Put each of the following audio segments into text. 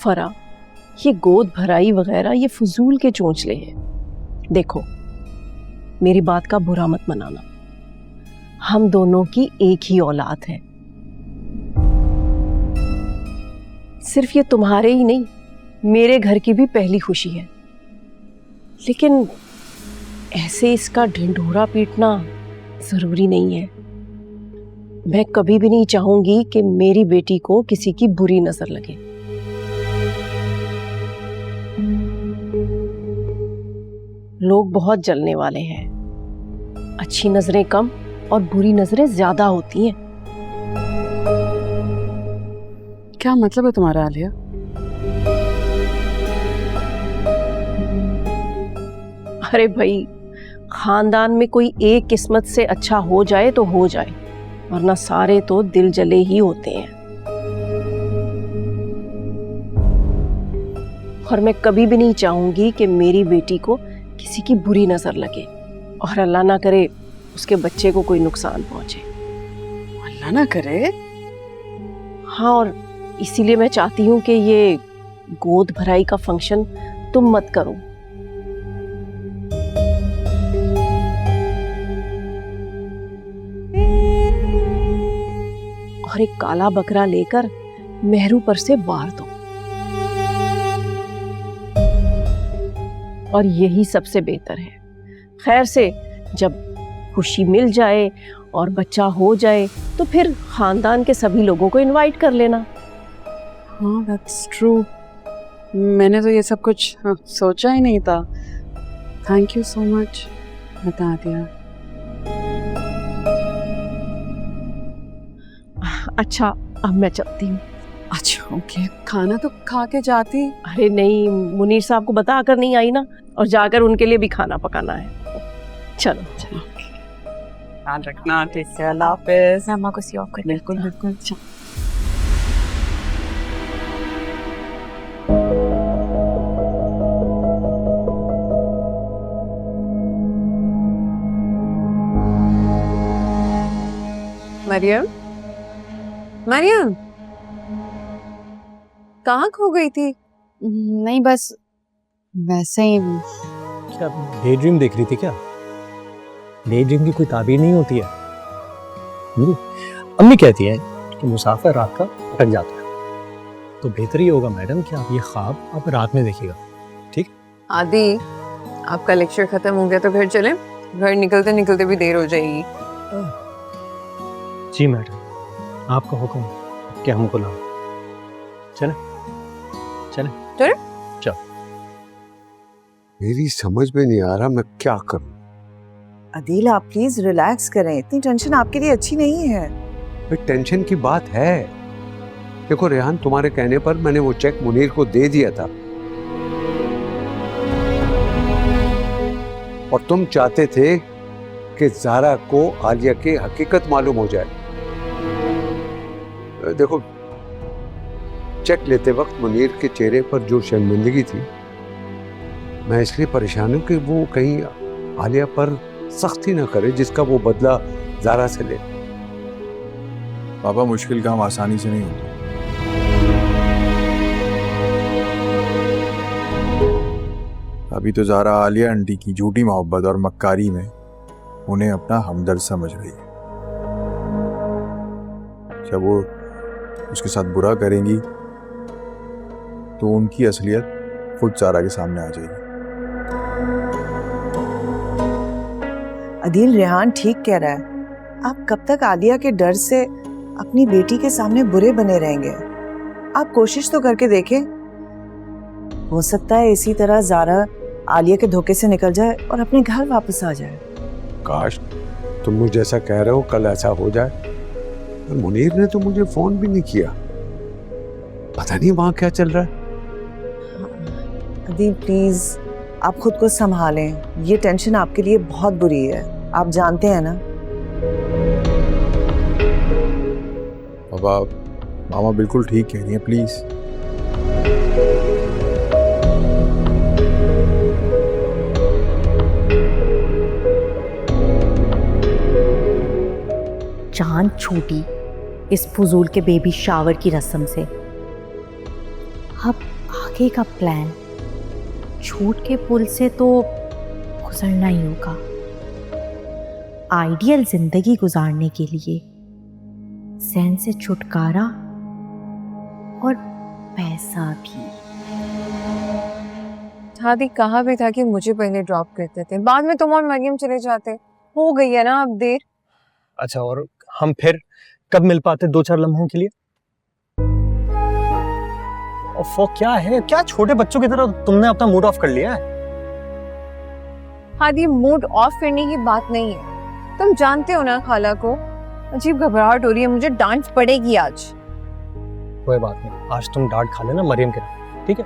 फरा, ये गोद भराई वगैरह ये फजूल के चोंचले हैं। देखो, मेरी बात का बुरा मत मनाना, हम दोनों की एक ही औलाद है। सिर्फ ये तुम्हारे ही नहीं, मेरे घर की भी पहली खुशी है। लेकिन ऐसे इसका ढिंढोरा पीटना जरूरी नहीं है। मैं कभी भी नहीं चाहूंगी कि मेरी बेटी को किसी की बुरी नजर लगे। लोग बहुत जलने वाले हैं, अच्छी नजरें कम और बुरी नजरें ज्यादा होती हैं। क्या मतलब है तुम्हारा आलिया? अरे भाई, खानदान में कोई एक किस्मत से अच्छा हो जाए तो हो जाए, वरना सारे तो दिल जले ही होते हैं। और मैं कभी भी नहीं चाहूंगी कि मेरी बेटी को किसी की बुरी नजर लगे और अल्लाह ना करे उसके बच्चे को कोई नुकसान पहुंचे। अल्लाह ना करे। हाँ, और इसीलिए मैं चाहती हूँ कि ये गोद भराई का फंक्शन तुम मत करो। और एक काला बकरा लेकर मेहरू पर से वार दो, और यही सबसे बेहतर है। खैर से जब खुशी मिल जाए और बच्चा हो जाए तो फिर खानदान के सभी लोगों को इनवाइट कर लेना। हाँ, दैट्स ट्रू। मैंने तो ये सब कुछ सोचा ही नहीं था। थैंक यू सो मच, बता दिया। अच्छा, अब मैं चलती हूँ। अच्छा ओके, खाना तो खा के जाती। अरे नहीं, मुनीर साहब को बता कर नहीं आई ना, और जाकर उनके लिए भी खाना पकाना है। चलो चलो, ध्यान रखना। ठीक है, अल्लाह हाफिज़। अम्मा को सी ऑफ कर। बिल्कुल बिल्कुल। मरियम, मरियम कहाँ खो गई थी? नहीं, बस वैसे ही। क्या डे ड्रीम देख रही थी क्या? डे ड्रीम की कोई ताबीर नहीं होती है। अम्मी कहती है कि मुसाफिर रात का भटक जाता है, तो बेहतर ही होगा मैडम कि आप ये ख्वाब आप रात में देखिएगा। ठीक? आदि, आपका लेक्चर खत्म हो गया तो घर चलें? घर निकलते निकलते भी देर हो जाएगी। जी मैडम, आपका हुक्म कि हमको लाओ। चले चले चले। चलो। मेरी समझ में नहीं आ रहा मैं क्या करूं। अदील, आप प्लीज रिलैक्स करें, इतनी टेंशन आपके लिए अच्छी नहीं है। टेंशन की बात है। देखो रेहान, तुम्हारे कहने पर मैंने वो चेक मुनीर को दे दिया था, और तुम चाहते थे कि ज़ारा को आलिया की हकीकत मालूम हो जाए। देखो, चेक लेते वक्त मुनीर के चेहरे पर जो शर्मिंदगी थी, मैं इसलिए परेशान हूं कि वो कहीं आलिया पर सख्ती ना करे जिसका वो बदला ज़ारा से ले। पापा, मुश्किल काम आसानी से नहीं होता। अभी तो ज़ारा आलिया आंटी की झूठी मोहब्बत और मक्कारी में उन्हें अपना हमदर्द समझ रही है। जब वो उसके साथ बुरा करेंगी तो उनकी असलियत खुद ज़ारा के सामने आ जाएगी। अदील, रेहान ठीक कह रहा है। आप कब तक आलिया के डर से अपनी बेटी के सामने बुरे बने रहेंगे? आप कोशिश तो करके देखें। हो सकता है इसी तरह ज़ारा आलिया के धोखे से निकल जाए और अपने घर वापस आ जाए। काश तुम मुझे जैसा कह रहे हो कल ऐसा हो जाए। पर मुनीर ने तो मुझे फोन भी नहीं किया, पता नहीं वहां क्या चल रहा है। अदील प्लीज, आप खुद को संभालें। ये टेंशन आपके लिए बहुत बुरी है, आप जानते हैं ना। पापा, मामा बिल्कुल ठीक कह रही हैं, प्लीज। जान छूटी इस फजूल के बेबी शावर की रस्म से। अब आगे का प्लान, झूठ के पुल से तो गुजरना ही होगा। आइडियल जिंदगी गुजारने के लिए ज़हन से छुटकारा और पैसा भी। हादी कहा भी था कि मुझे पहले ड्रॉप करते थे, बाद में तुम और मरियम चले जाते। हो गई है ना अब देर। अच्छा, और हम फिर कब मिल पाते 2-4 लम्हों के लिए? और क्या है, क्या छोटे बच्चों की तरह तुमने अपना मूड ऑफ कर लिया है? हादी मूड ऑफ करने की बात नहीं है, तुम जानते हो ना खाला को अजीब घबराहट हो रही है, मुझे डांट पड़ेगी आज। कोई बात नहीं, आज तुम डांट खा लेना मरियम के, ठीक है?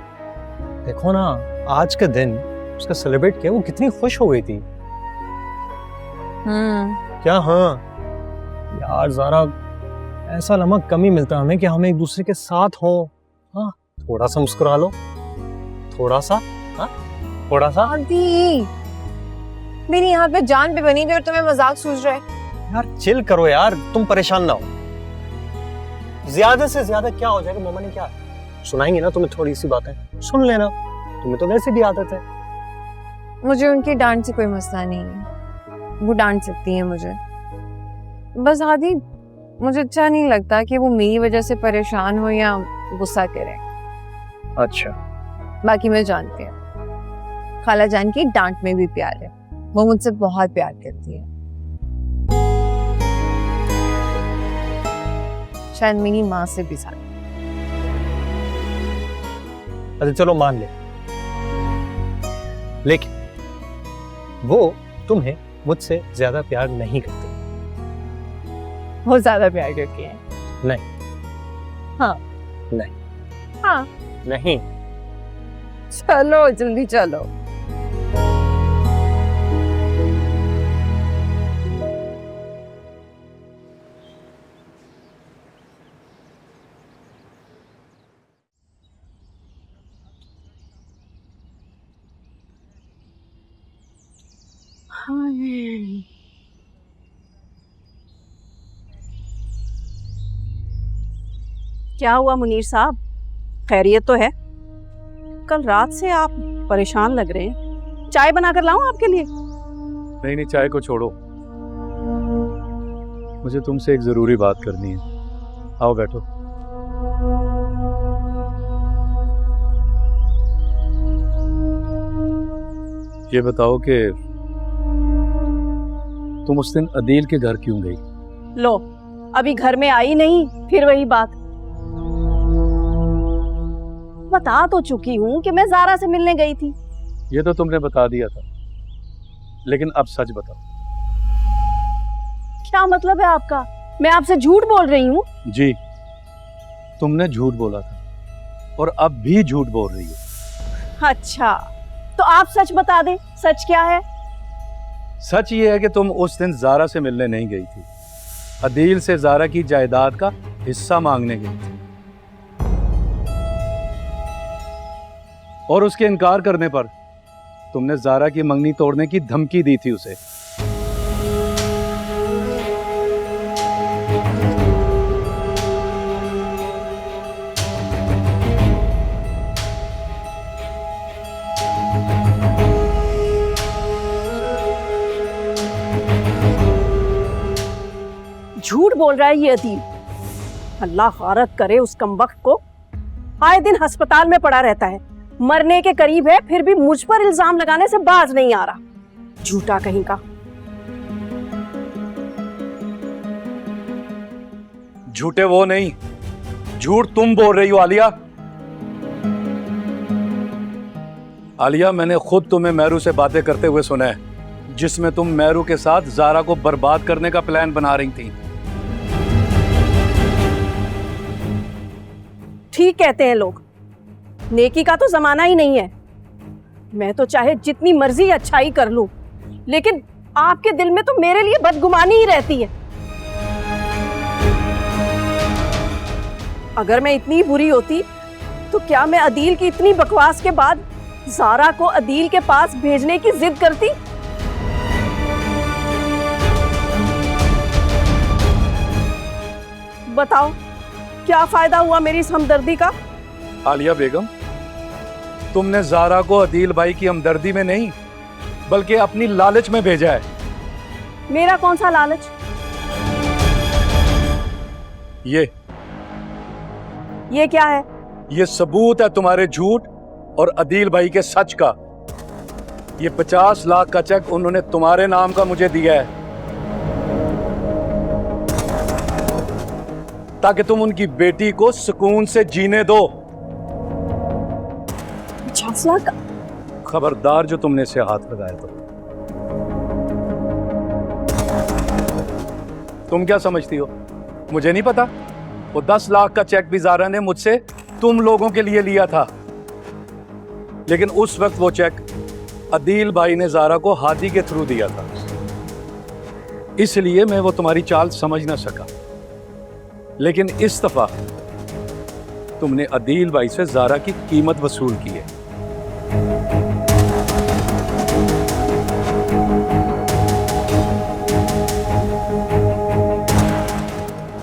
देखो ना, आज के दिन उसका सेलिब्रेट किया, वो कितनी खुश हो गई थी। क्या? हाँ यार ज़ारा, ऐसा लम्हा कम ही मिलता हमें कि हम एक दूसरे के साथ हों। हाँ, थोड़ा सा मुस्कुरा लो, थोड़ा सा। हाँ, थोड़ा सा। हादी मेरी यहाँ पे जान पे बनी हुई और तुम्हें मजाक सूझ रहा है। यार चिल करो यार, तुम परेशान ना हो। ज्यादा से ज्यादा क्या हो जाएगा? मम्मा ने क्या सुनाएंगी ना तुम्हें, थोड़ी सी बातें सुन लेना, तुम्हें तो वैसे भी आदत है। मुझे उनकी डांट से कोई मसला नहीं है, वो डांट सकती है मुझे। बस हादी मुझे अच्छा नहीं लगता कि वो मेरी वजह से परेशान हो या गुस्सा करे। अच्छा, बाकी मैं जानती हूँ खाला जान की डांट में भी प्यार है, वो मुझसे बहुत प्यार करती है, शायद मेरी माँ से भी ज्यादा। अच्छा चलो मान ले, लेकिन वो तुम्हें मुझसे ज्यादा प्यार नहीं करती। वो ज्यादा प्यार करती है। नहीं। हाँ। नहीं। हाँ। नहीं। चलो जल्दी चलो। क्या हुआ मुनीर साहब, खैरियत तो है? कल रात से आप परेशान लग रहे हैं, चाय बनाकर लाऊं आपके लिए? नहीं, चाय को छोड़ो, मुझे तुमसे एक जरूरी बात करनी है। आओ बैठो। ये बताओ कि तुम उस दिन अदील के घर क्यों गई? लो, अभी घर में आई नहीं, फिर वही बात। बता तो चुकी हूँ कि मैं ज़ारा से मिलने गई थी। ये तो तुमने बता दिया था, लेकिन अब सच बताओ। क्या मतलब है आपका? मैं आपसे झूठ बोल रही हूँ? जी, तुमने झूठ बोला था और अब भी झूठ बोल रही हो। अच्छा, तो आप सच बता दें, सच क्या है? सच ये है कि तुम उस दिन ज़ारा से मिलने नहीं गई थी, अदील से ज़ारा की जायदाद का हिस्सा मांगने गई थी, और उसके इनकार करने पर तुमने ज़ारा की मंगनी तोड़ने की धमकी दी थी उसे। झूठ बोल रहा है ये अदील। अल्लाह गारत करे उस कमबख्त को, आए दिन अस्पताल में पड़ा रहता है, मरने के करीब है, फिर भी मुझ पर इल्जाम लगाने से बाज नहीं आ रहा। झूठा कहीं का। झूठे वो नहीं, झूठ तुम बोल रही हो आलिया। आलिया, मैंने खुद तुम्हें मेहरू से बातें करते हुए सुना है, जिसमें तुम मेहरू के साथ ज़ारा को बर्बाद करने का प्लान बना रही थी। ठीक कहते हैं लोग, नेकी का तो जमाना ही नहीं है। मैं तो चाहे जितनी मर्जी अच्छाई कर लूं, लेकिन आपके दिल में तो मेरे लिए बदगुमानी ही रहती है। अगर मैं इतनी बुरी होती तो क्या मैं अदील की इतनी बकवास के बाद ज़ारा को अदील के पास भेजने की जिद करती? बताओ, क्या फायदा हुआ मेरी इस हमदर्दी का? आलिया बेगम, तुमने जारा को अदील भाई की हमदर्दी में नहीं बल्कि अपनी लालच में भेजा है। मेरा कौन सा लालच? ये क्या है? ये सबूत है तुम्हारे झूठ और अदील भाई के सच का। ये 50 लाख का चेक उन्होंने तुम्हारे नाम का मुझे दिया है ताकि तुम उनकी बेटी को सुकून से जीने दो। 50 लाख? खबरदार जो तुमने इसे हाथ लगाया तो। तुम क्या समझती हो मुझे नहीं पता? वो 10 लाख का चेक भी जारा ने मुझसे तुम लोगों के लिए लिया था, लेकिन उस वक्त वो चेक अदील भाई ने जारा को हादी के थ्रू दिया था, इसलिए मैं वो तुम्हारी चाल समझ ना सका। लेकिन इस दफा तुमने अदील भाई से जारा की कीमत वसूल की है।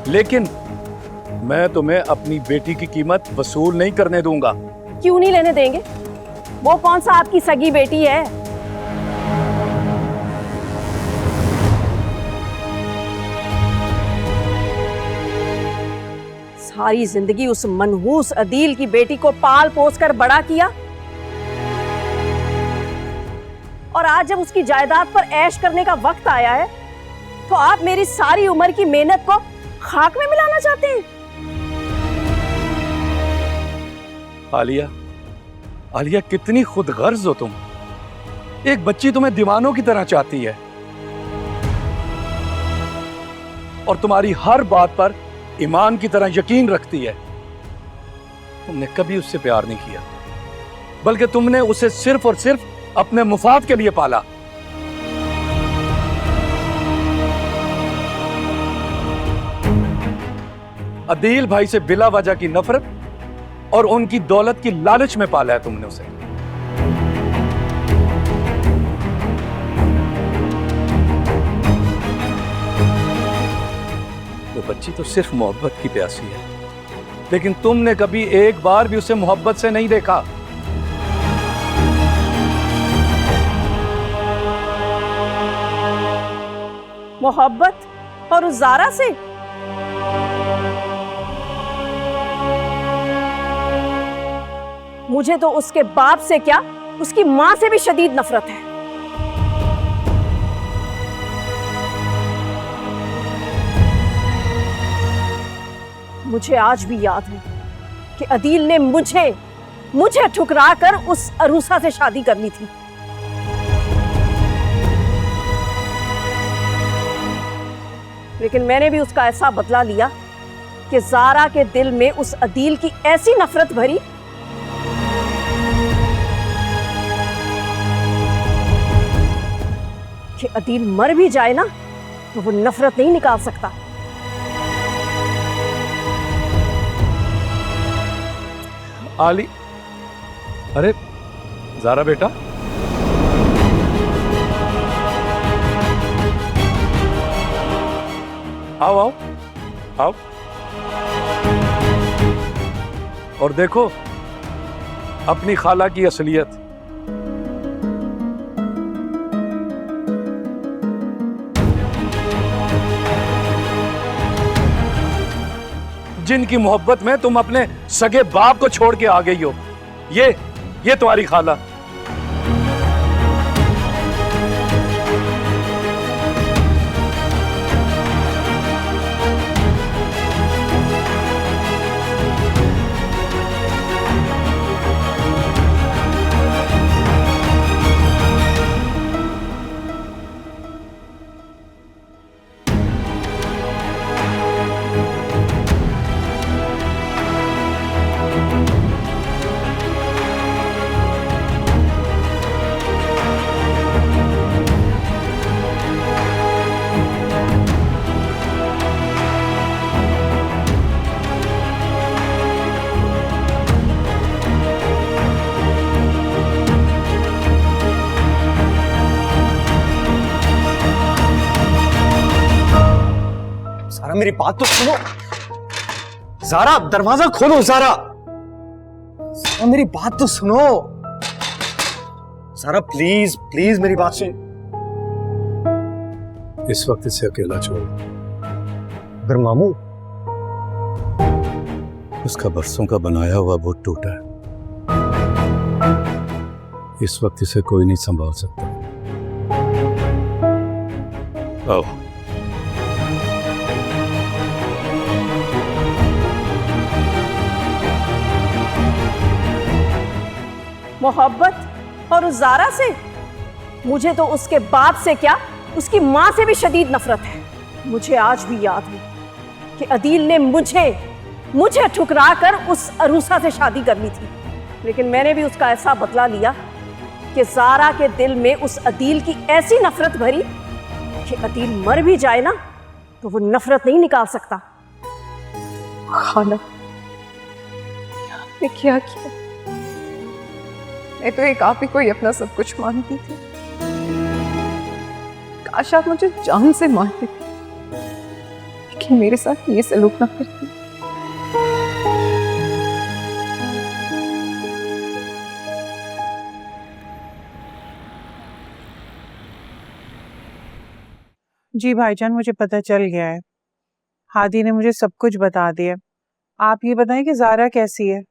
लेकिन मैं तुम्हें अपनी बेटी की कीमत वसूल नहीं करने दूंगा। क्यों नहीं लेने देंगे? वो कौन सा आपकी सगी बेटी है? सारी जिंदगी उस मनहूस अदील की बेटी को पाल पोस कर बड़ा किया और आज जब उसकी जायदाद पर ऐश करने का वक्त आया है तो आप मेरी सारी उम्र की मेहनत को खाक में मिलाना चाहते हैं। आलिया, आलिया कितनी खुदगर्ज हो तुम। एक बच्ची तुम्हें दीवानों की तरह चाहती है और तुम्हारी हर बात पर ईमान की तरह यकीन रखती है। तुमने कभी उससे प्यार नहीं किया, बल्कि तुमने उसे सिर्फ और सिर्फ अपने मुफाद के लिए पाला। अदील भाई से बिला वजह की नफरत और उनकी दौलत की लालच में पाला है तुमने उसे। वो बच्ची तो सिर्फ मोहब्बत की प्यासी है, लेकिन तुमने कभी एक बार भी उसे मोहब्बत से नहीं देखा। मोहब्बत? और उस जारा से? मुझे तो उसके बाप से क्या, उसकी मां से भी शदीद नफरत है। मुझे आज भी याद है कि अदील ने मुझे ठुकरा कर उस अरूसा से शादी कर ली थी। लेकिन मैंने भी उसका ऐसा बदला लिया कि जारा के दिल में उस अदील की ऐसी नफरत भरी कि अदील मर भी जाए ना तो वो नफरत नहीं निकाल सकता। आली, अरे जारा बेटा, आओ आओ आओ और देखो अपनी खाला की असलियत। जिनकी मोहब्बत में तुम अपने सगे बाप को छोड़ के आ गई हो, ये तुम्हारी खाला। मेरी बात तो सुनो। जारा, दरवाजा खोलो। जारा, और मेरी बात तो सुनो ज़ारा, प्लीज प्लीज मेरी बात सुन। इस वक्त इसे अकेला छोड़। अगर मामू, उसका बरसों का बनाया हुआ बोट टूटा है। इस वक्त इसे कोई नहीं संभाल सकता। आओ। मोहब्बत और उस ज़ारा से? मुझे तो उसके बाप से क्या, उसकी माँ से भी शदीद नफरत है। मुझे आज भी याद है कि अदील ने मुझे ठुकरा कर उस अरूसा से शादी कर ली थी, लेकिन मैंने भी उसका ऐसा बदला लिया कि ज़ारा के दिल में उस अदील की ऐसी नफरत भरी कि अदील मर भी जाए ना तो वो नफरत नहीं निकाल सकता। खाला, आपने क्या किया? मैं तो एक आप ही को ही अपना सब कुछ मानती थी। काश आप मुझे जान से मारते थे, लेकिन मेरे साथ ये सलूक ना करती। जी भाईजान, मुझे पता चल गया है। हादी ने मुझे सब कुछ बता दिया। आप ये बताएं कि ज़ारा कैसी है?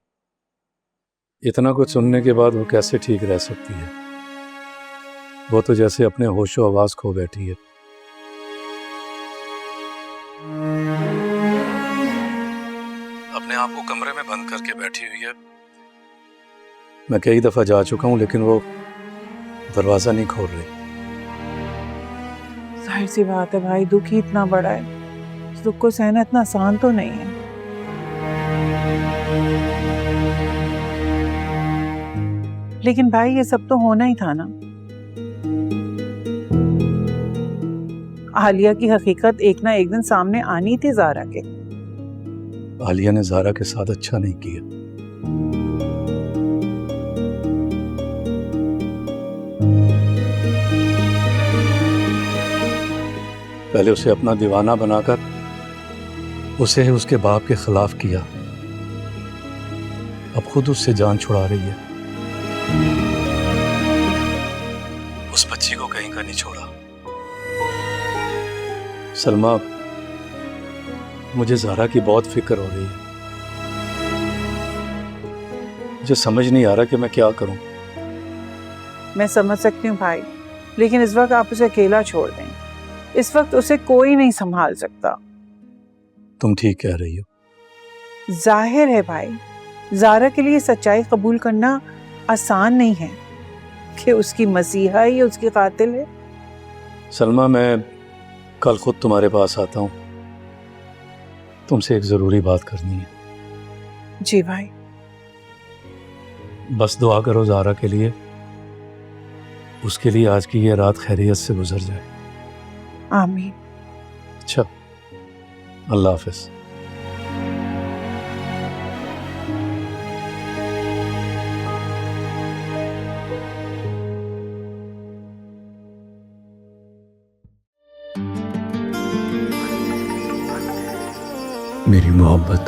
इतना कुछ सुनने के बाद वो कैसे ठीक रह सकती है? वो तो जैसे अपने होशो आवाज खो बैठी है। अपने आप को कमरे में बंद करके बैठी हुई है। मैं कई दफा जा चुका हूं, लेकिन वो दरवाजा नहीं खोल रही। जाहिर सी बात है भाई, दुख ही इतना बड़ा है, इस दुख को सहना इतना आसान तो नहीं है। लेकिन भाई ये सब तो होना ही था ना। आलिया की हकीकत एक ना एक दिन सामने आनी थी ज़ारा के। आलिया ने ज़ारा के साथ अच्छा नहीं किया। पहले उसे अपना दीवाना बनाकर उसे उसके बाप के खिलाफ किया, अब खुद उससे जान छुड़ा रही है। उस बच्ची को कहीं का नहीं छोड़ा। सलमा, मुझे ज़ारा की बहुत फिक्र हो रही है। मुझे समझ नहीं आ रहा कि मैं क्या करूं। मैं समझ सकती हूँ भाई, लेकिन इस वक्त आप उसे अकेला छोड़ दें। इस वक्त उसे कोई नहीं संभाल सकता। तुम ठीक कह रही हो। जाहिर है भाई, ज़ारा के लिए सच्चाई कबूल करना आसान नहीं है कि उसकी मसीहा ही उसकी कातिल है। सलमा, मैं कल खुद तुम्हारे पास आता हूँ। तुमसे एक ज़रूरी बात करनी है। जी भाई। बस दुआ करो ज़ारा के लिए, उसके लिए आज की ये रात खैरियत से गुजर जाए। आमीन। अच्छा, अल्लाह हाफिज़। मेरी मोहब्बत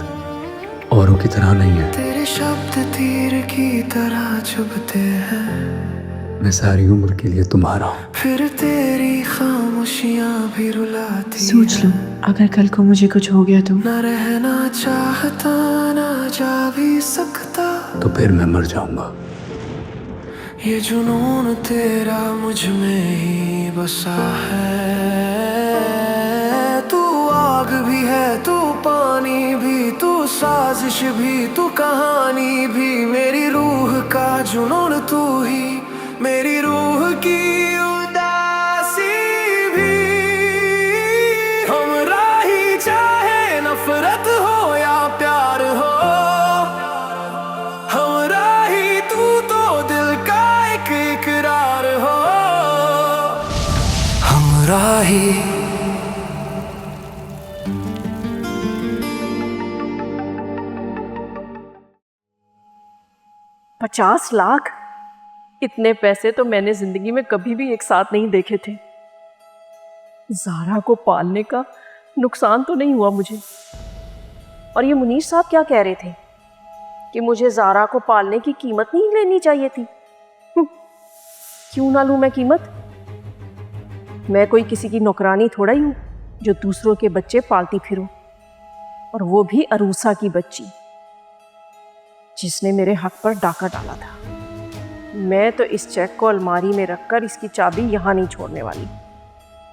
औरों की तरह नहीं है। तेरे शब्द तीर की तरह चुभते हैं। मैं सारी उम्र के लिए तुम्हारा हूँ। फिर तेरी खामोशियाँ भी रुलाती। सोच लो, अगर कल को मुझे कुछ हो गया तो? न रहना चाहता, ना जा भी सकता, तो फिर मैं मर जाऊंगा। ये जुनून तेरा मुझ में ही बसा है। तू आग भी है, तू पानी भी, तू साजिश भी, तू कहानी भी। मेरी रूह का जुनून तू ही, मेरी रूह की उदासी भी। हमरा ही चाहे नफरत हो या प्यार हो, हमरा ही तू तो दिल का एक इकरार हो। हमरा ही 50 लाख? इतने पैसे तो मैंने जिंदगी में कभी भी एक साथ नहीं देखे थे। ज़ारा को पालने का नुकसान तो नहीं हुआ मुझे। और ये मुनीर साहब क्या कह रहे थे कि मुझे ज़ारा को पालने की कीमत नहीं लेनी चाहिए थी। क्यों ना लूं मैं कीमत? मैं कोई किसी की नौकरानी थोड़ा ही हूं जो दूसरों के बच्चे पालती फिरूं, और वो भी अरूसा की बच्ची जिसने मेरे हक पर डाका डाला था। मैं तो इस चेक को अलमारी में रखकर इसकी चाबी यहां नहीं छोड़ने वाली।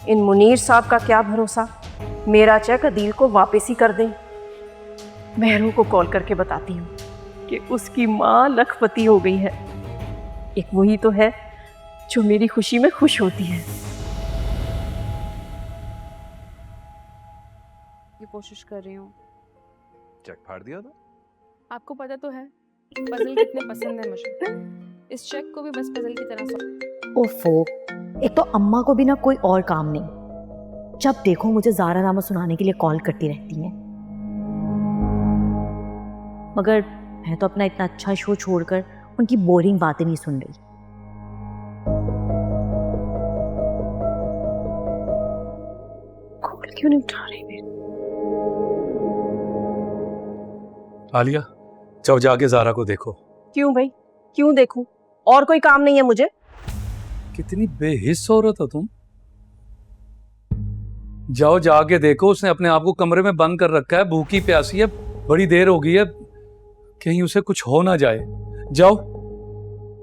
इन मुनीर साहब का क्या भरोसा, मेरा चेक अदील को वापस ही कर दें। मेहरू को कॉल करके बताती हूँ कि उसकी माँ लखपति हो गई है। एक वही तो है जो मेरी खुशी में खुश होती है। ये कोशिश कर रही हूँ। चेक फाड़ दिया था? आपको पता तो है पजल कितने पसंद है मुझे। इस चेक को भी बस पजल की तरह ओफो, एक तो अम्मा को भी ना कोई और काम नहीं, जब देखो मुझे ज़ारा नामा सुनाने के लिए कॉल करती रहती हैं। मगर मैं तो अपना इतना अच्छा शो छोड़कर उनकी बोरिंग बातें नहीं सुन रही। कॉल क्यों नहीं उठा रही मेरी? आलिया, जाओ जाके ज़ारा को देखो। क्यों भाई, क्यों देखूं? और कोई काम नहीं है मुझे? कितनी बेहिस औरत हो तुम। जाओ जाके देखो, उसने अपने आप को कमरे में बंद कर रखा है, भूखी प्यासी है, बड़ी देर हो गई है, कहीं उसे कुछ हो ना जाए। जाओ।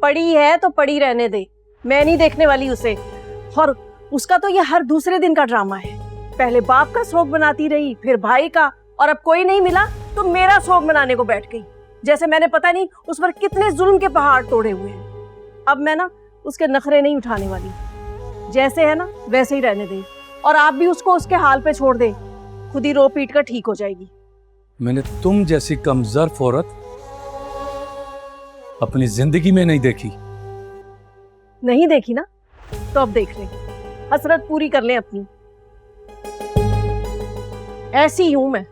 पड़ी है तो पड़ी रहने दे, मैं नहीं देखने वाली उसे। और उसका तो ये हर दूसरे दिन का ड्रामा है। पहले बाप का शौक बनाती रही, फिर भाई का, और अब कोई नहीं मिला तो मेरा शौक बनाने को बैठ गई, जैसे मैंने पता नहीं उस पर कितने जुल्म के पहाड़ तोड़े हुए हैं। अब मैं ना उसके नखरे नहीं उठाने वाली, जैसे है ना वैसे ही रहने दे, और आप भी उसको उसके हाल पे छोड़ दे, खुद ही रो पीट कर ठीक हो जाएगी। मैंने तुम जैसी कमजोर औरत अपनी जिंदगी में नहीं देखी। नहीं देखी ना, तो अब देख ले, हसरत पूरी कर ले अपनी। ऐसी हूं मैं।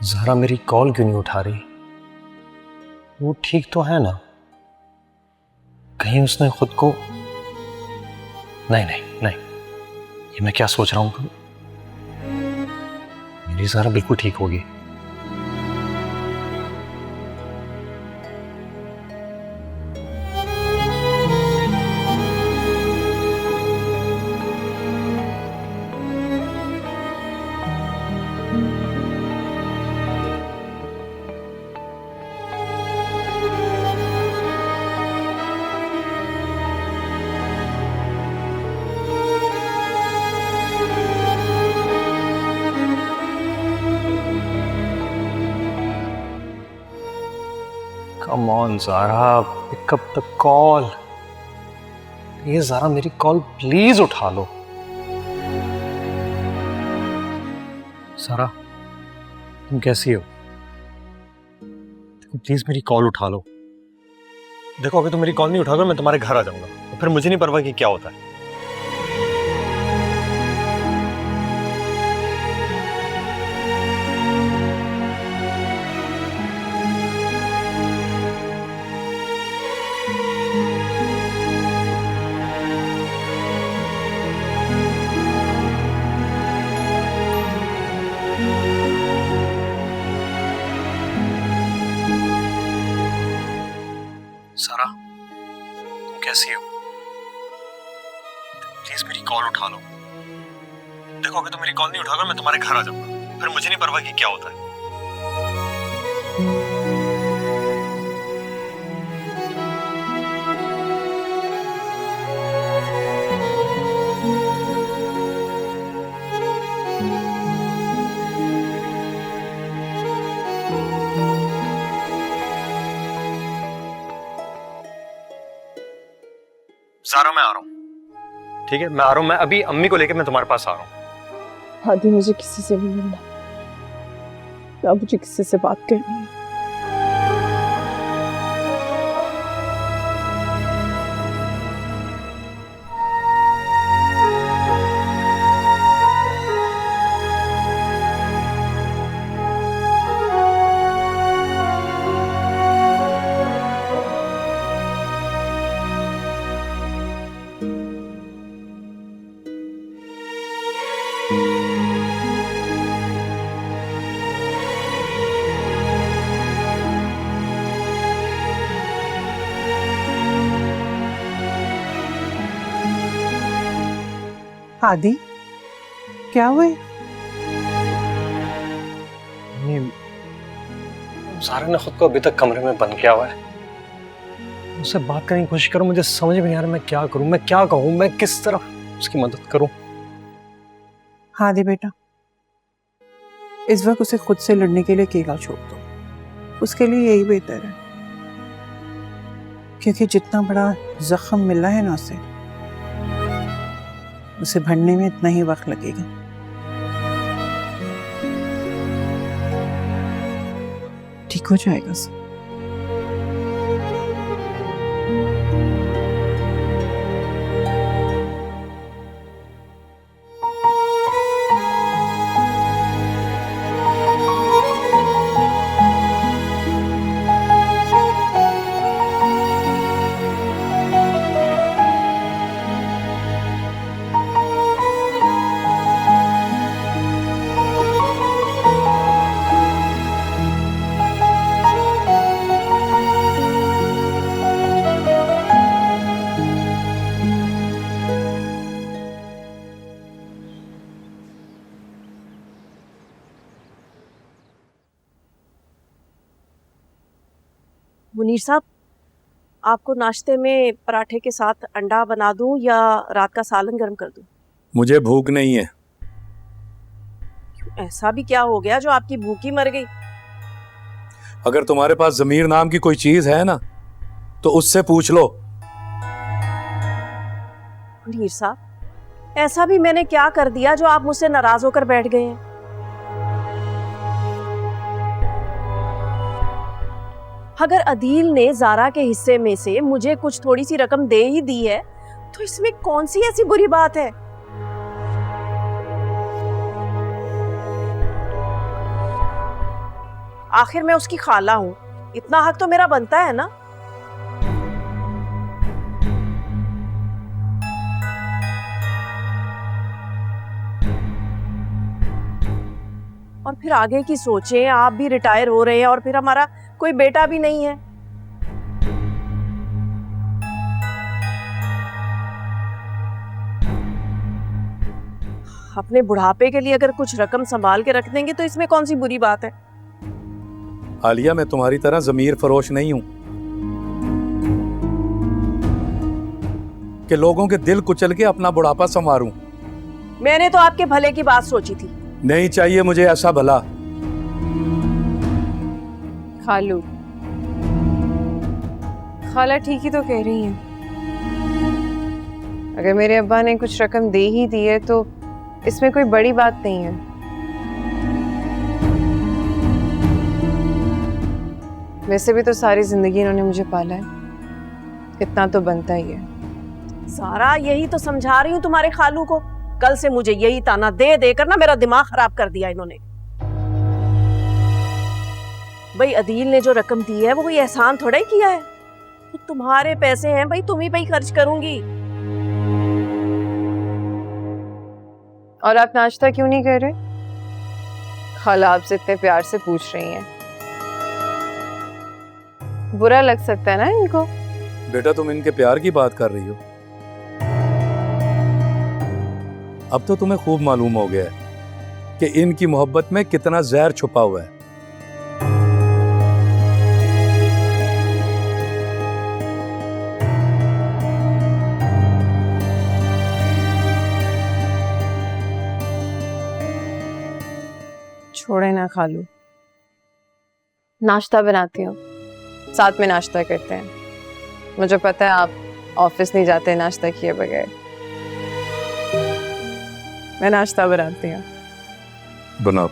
ज़ारा मेरी कॉल क्यों नहीं उठा रही? वो ठीक तो है ना? कहीं उसने खुद को... नहीं नहीं नहीं, ये मैं क्या सोच रहा हूँ? मेरी ज़ारा बिल्कुल ठीक होगी। Come on Zara, pick up the call. ये ज़ारा मेरी कॉल प्लीज उठा लो। ज़ारा, तुम कैसी हो? देखो प्लीज मेरी कॉल उठा लो। देखो अगर तुम मेरी कॉल नहीं उठाओगे मैं तुम्हारे घर आ जाऊंगा, और फिर मुझे नहीं परवाह कि क्या होता है। ज़ारा, तुम कैसी हो? प्लीज मेरी कॉल उठा लो। देखो अगर तुम मेरी कॉल नहीं उठाओगे मैं तुम्हारे घर आ जाऊंगा, फिर मुझे नहीं परवाह कि क्या होता है। ज़ारा मैं आ रहा हूँ, ठीक है? मैं आ रहा हूँ, मैं अभी अम्मी को लेकर मैं तुम्हारे पास आ रहा हूँ। हादी मुझे किसी से नहीं मिलना, ना मुझे किसी से बात करनी है। हादी, क्या हुआ? ज़ारा ने खुद को अभी तक कमरे में बंद किया हुआ है। उससे बात करने की कोशिश करूं, मुझे समझ में नहीं आ रहा मैं क्या करूं, मैं क्या कहूं, मैं किस तरह उसकी मदद करूं। हादी बेटा, इस वक्त उसे खुद से लड़ने के लिए अकेला छोड़ दो, उसके लिए यही बेहतर है, क्योंकि जितना बड़ा जख्म मिला है ना उसे भरने में इतना ही वक्त लगेगा। ठीक हो जाएगा सब। मुनीर साहब, आपको नाश्ते में पराठे के साथ अंडा बना दूं या रात का सालन गर्म कर दूं? मुझे भूख नहीं है। ऐसा भी क्या हो गया जो आपकी भूखी मर गई? अगर तुम्हारे पास ज़मीर नाम की कोई चीज है ना तो उससे पूछ लो। मुनीर साहब, ऐसा भी मैंने क्या कर दिया जो आप मुझसे नाराज होकर बैठ गए हैं? अगर अदील ने ज़ारा के हिस्से में से मुझे कुछ थोड़ी सी रकम दे ही दी है तो इसमें कौन सी ऐसी बुरी बात है? आखिर मैं उसकी खाला हूं, इतना हक तो मेरा बनता है ना। और फिर आगे की सोचें, आप भी रिटायर हो रहे हैं और फिर हमारा कोई बेटा भी नहीं है। अपने बुढ़ापे के लिए अगर कुछ रकम संभाल के रख देंगे तो इसमें कौन सी बुरी बात है? आलिया, मैं तुम्हारी तरह ज़मीर फरोश नहीं हूं कि लोगों के दिल कुचल के अपना बुढ़ापा संवारूं। मैंने तो आपके भले की बात सोची थी। नहीं चाहिए मुझे ऐसा भला। खालू, खाला ठीक ही तो कह रही हैं। अगर मेरे अब्बा ने कुछ रकम दे ही दी है तो इसमें कोई बड़ी बात नहीं है। वैसे भी तो सारी जिंदगी इन्होंने मुझे पाला है, इतना तो बनता ही है। सारा यही तो समझा रही हूँ तुम्हारे खालू को। कल से मुझे यही ताना दे देकर ना मेरा दिमाग खराब कर दिया इन्होंने। भाई अदील ने जो रकम दी है वो कोई एहसान थोड़ा ही किया है। तो तुम्हारे पैसे हैं भाई, तुम ही पे ही खर्च करूंगी। और आप नाश्ता क्यों नहीं कर रहे? खाला आपसे इतने प्यार से पूछ रही हैं। बुरा लग सकता है ना इनको। बेटा, तुम इनके प्यार की बात कर रही हो। अब तो तुम्हें खूब मालूम हो गया है कि इनकी मोहब्बत में कितना जहर छुपा हुआ है। छोड़े ना खालू, नाश्ता बनाती हूँ, साथ में नाश्ता करते हैं। मुझे पता है आप ऑफिस नहीं जाते नाश्ता किए बगैर। मैं नाश्ता बनाती हूँ। बनाओ।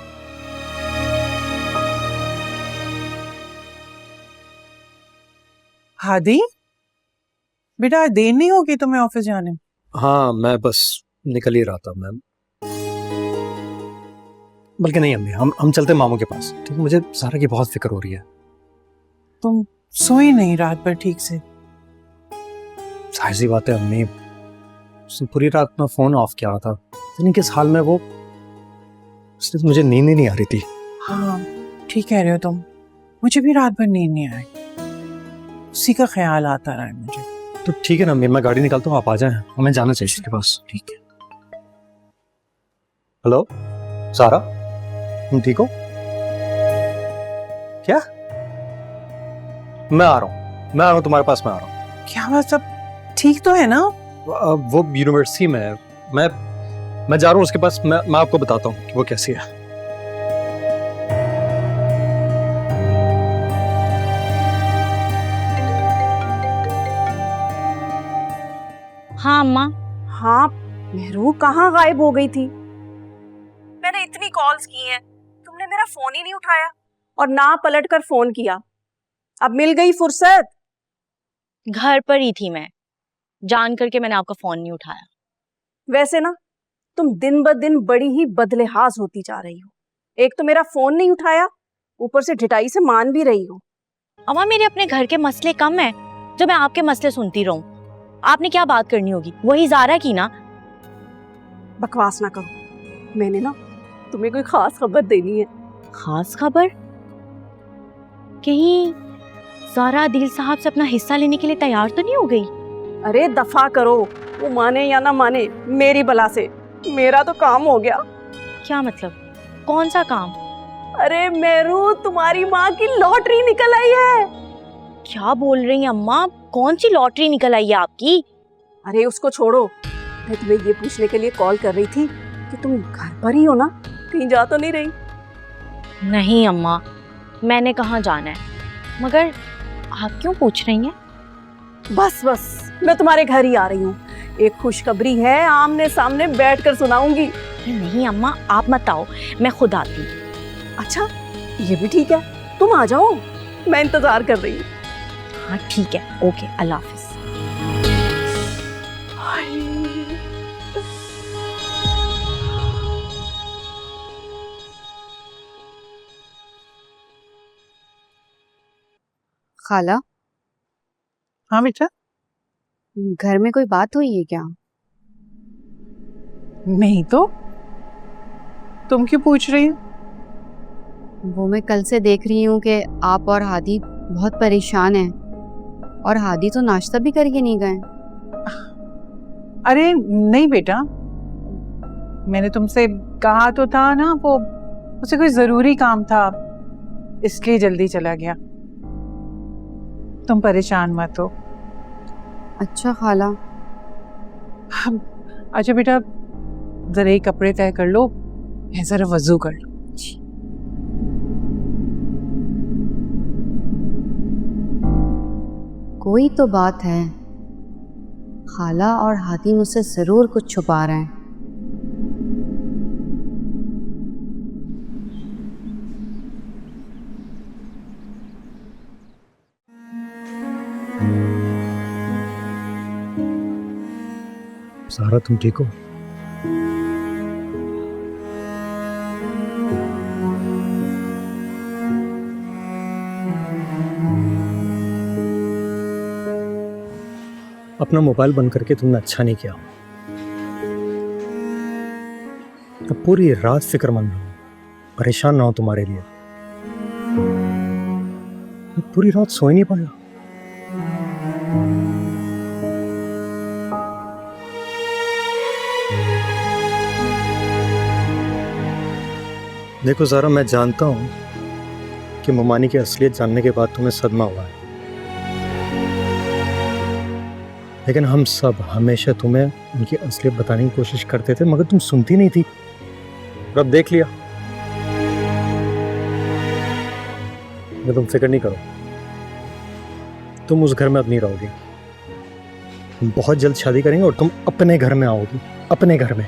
हादी, बेटा देर नहीं होगी तुम्हें ऑफिस जाने में? हाँ, मैं बस निकल ही रहा था मैम। बल्कि नहीं अम्मी, हम चलते हैं मामू के पास, ठीक है? मुझे सारा की बहुत फिक्र हो रही है। तुम सोई नहीं रात भर ठीक से? जाहिर सी बात है अम्मी, उसने पूरी रात अपना फोन ऑफ किया था। लेकिन किस हाल में वो, उसने तो मुझे नींद ही नहीं आ रही थी। हाँ ठीक कह रहे हो तुम, मुझे भी रात भर नींद नहीं आई, उसी का ख्याल आता रहा है मुझे। तो ठीक है ना अम्मी, मैं गाड़ी निकालता हूँ, आप आ जाएं, हमें जाना चाहिए उसके पास। ठीक है। हेलो सारा, तुम ठीक हो? क्या? मैं आ रहा हूँ तुम्हारे पास, मैं आ रहा हूँ। क्या बात, सब ठीक तो है ना? वो यूनिवर्सिटी में है, मैं जा रहा हूँ उसके पास। मैं आपको बताता हूँ कि वो कैसी है। हाँ अम्मा। हाँ मेहरू कहाँ गायब हो गई थी? मैंने इतनी कॉल्स की हैं, तुमने मेरा फोन ही नहीं उठाया और ना पलट कर फोन किया। अब मिल गई फुर्सत? घर पर ही थी मैं, जान करके मैंने आपका फोन नहीं उठाया। वैसे ना तुम दिन ब दिन बड़ी ही बदलिहाज होती जा रही हो। एक तो मेरा फोन नहीं उठाया, ऊपर से ढिठाई से मान भी रही हो। अम्मा मेरे अपने घर के मसले कम है जो मैं आपके मसले सुनती रहूं। आपने क्या बात करनी होगी, वही ज़ारा की ना। बकवास ना करो, मैंने ना तुम्हें कोई खास खबर देनी है। खास खबर? कहीं ज़ारा दिल साहब से अपना हिस्सा लेने के लिए तैयार तो नहीं हो गई? अरे दफा करो, वो माने या ना माने मेरी बला से मेरा तो काम हो गया। क्या मतलब, कौन सा काम? अरे मेहरू, तुम्हारी माँ की लॉटरी निकल आई है। क्या बोल रही हैं अम्मा, कौन सी लॉटरी निकल आई है आपकी? अरे उसको छोड़ो, मैं तुम्हें ये पूछने के लिए कॉल कर रही थी कि तुम घर पर ही हो ना, कहीं जा तो नहीं रही? नहीं अम्मा, मैंने कहाँ जाना है, मगर आप क्यों पूछ रही हैं? बस बस, मैं तुम्हारे घर ही आ रही हूँ। एक खुशखबरी है, आमने सामने बैठकर सुनाऊंगी। नहीं अम्मा, आप मत आओ, मैं खुद आती हूँ। अच्छा ये भी ठीक है, तुम आ जाओ, मैं इंतजार कर रही हूँ। हाँ ठीक है, ओके, अल्लाह हाफिज। खाला, हाँ बेटा। घर में कोई बात हुई है क्या? नहीं तो, तुम क्यों पूछ रही हो? वो मैं कल से देख रही हूँ कि आप और हादी बहुत परेशान हैं, और हादी तो नाश्ता भी करके नहीं गए। अरे नहीं बेटा, मैंने तुमसे कहा तो था ना, वो उसे कोई जरूरी काम था, इसलिए जल्दी चला गया। तुम परेशान मत हो। अच्छा खाला। अच्छा बेटा, जरा ये कपड़े तय कर लो, मैं जरा वजू कर लूं। कोई तो बात है, खाला और हादी मुझसे जरूर कुछ छुपा रहे हैं। सारा तुम ठीक हो? अपना मोबाइल बंद करके तुमने अच्छा नहीं किया। अब पूरी रात फिक्रमंद रहो, परेशान ना हो तुम्हारे लिए। पूरी रात सो ही नहीं पाया। देखो ज़ारा, मैं जानता हूं कि ममानी की असलियत जानने के बाद तुम्हें सदमा हुआ है, लेकिन हम सब हमेशा तुम्हें उनकी असलियत बताने की कोशिश करते थे, मगर तुम सुनती नहीं थी। और अब देख लिया। तुम फिक्र नहीं करो, तुम उस घर में अब नहीं रहोगे। हम बहुत जल्द शादी करेंगे और तुम अपने घर में आओगी, अपने घर में,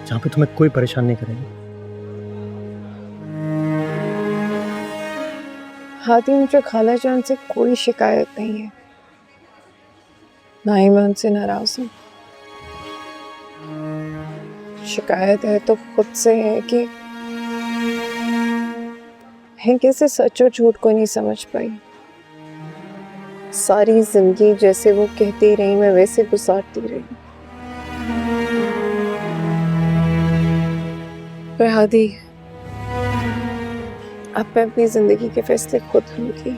जहां पे तुम्हें कोई परेशान नहीं करेगा। हादी, मुझे खाला जान से कोई शिकायत नहीं है, ना ही मैं उनसे नाराज हूँ। शिकायत है तो खुद से है कि मैं कैसे सच और झूठ को नहीं समझ पाई। सारी जिंदगी जैसे वो कहती रही मैं वैसे गुजारती रही। पर हादी, अब मैं अपनी जिंदगी के फैसले खुद लूंगी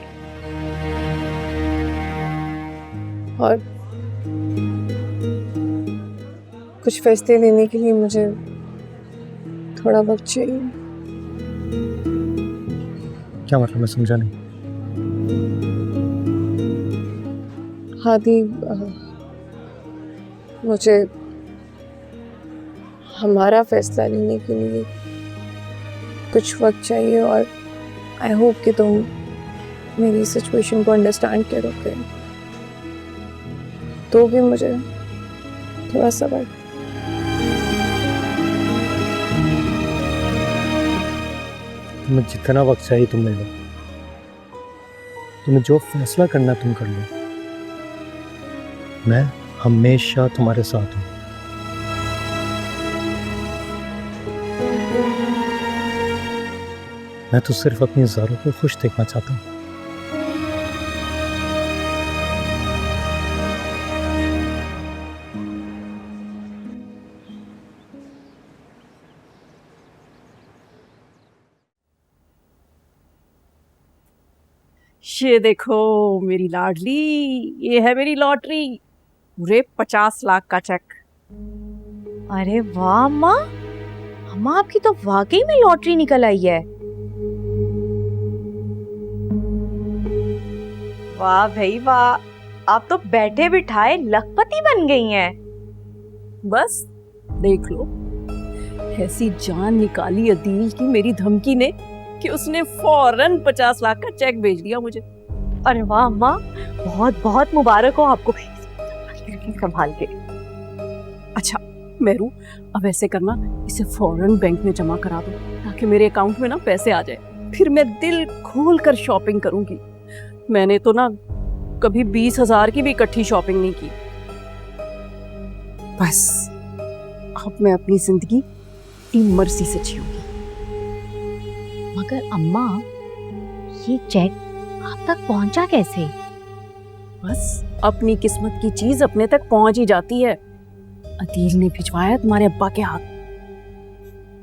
और कुछ फैसले लेने के लिए मुझे थोड़ा वक्त चाहिए। क्या मतलब, मैं समझा नहीं। हादी, मुझे हमारा फैसला लेने के लिए कुछ वक्त चाहिए और आई होप कि तुम मेरी सिचुएशन को अंडरस्टैंड करोगे। तो भी मुझे थोड़ा सा वक्त। तुम्हें जितना वक्त चाहिए तुम ले लो, तुम्हें जो फैसला करना तुम कर लो, मैं हमेशा तुम्हारे साथ हूँ। मैं तो सिर्फ अपनी ज़ारा को खुश देखना चाहता हूँ। ये देखो मेरी लाडली, ये है मेरी लॉटरी, पूरे 50 लाख का चेक। अरे वाह अम्मा, अम्मा आपकी तो वाकई में लॉटरी निकल आई है। वाह भाई वाह, आप तो बैठे बिठाए लखपति बन गई हैं। बस देख लो, ऐसी जान निकाली अदील की मेरी धमकी ने कि उसने फौरन 50 लाख का चेक भेज दिया मुझे। अरे वाह अम्मा, बहुत बहुत मुबारक हो आपको। संभाल के। अच्छा मेहरू, अब ऐसे करना, इसे फौरन बैंक में जमा करा दो ताकि मेरे अकाउंट में ना पैसे आ जाए, फिर मैं दिल खोल कर शॉपिंग करूंगी। मैंने तो ना कभी 20,000 की भी इकट्ठी शॉपिंग नहीं की। बस अब मैं अपनी जिंदगी अपनी मर्जी से जीऊंगी। मगर अम्मा, ये चेक आप तक पहुंचा कैसे? बस अपनी किस्मत की चीज अपने तक पहुंच ही जाती है। अदील ने भिजवाया तुम्हारे अब्बा के हाथ।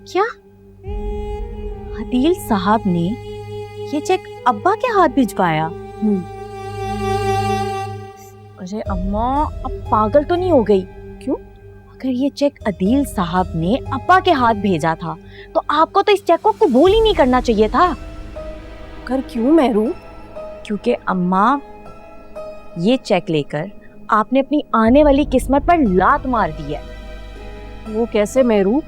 क्या? अदील साहब ने ये चेक अब्बा के हाथ भिजवाया? अरे अम्मा, अब पागल तो नहीं हो गई? क्यों? अगर ये चेक अदील साहब ने अब्बा के हाथ भेजा था तो आपको तो इस चेक को कबूल ही नहीं करना चाहिए था। कर क्यों मेहरू? क्योंकि अम्मा, ये चेक लेकर आपने अपनी आने वाली किस्मत पर लात मार दी है। वो कैसे मेहरू?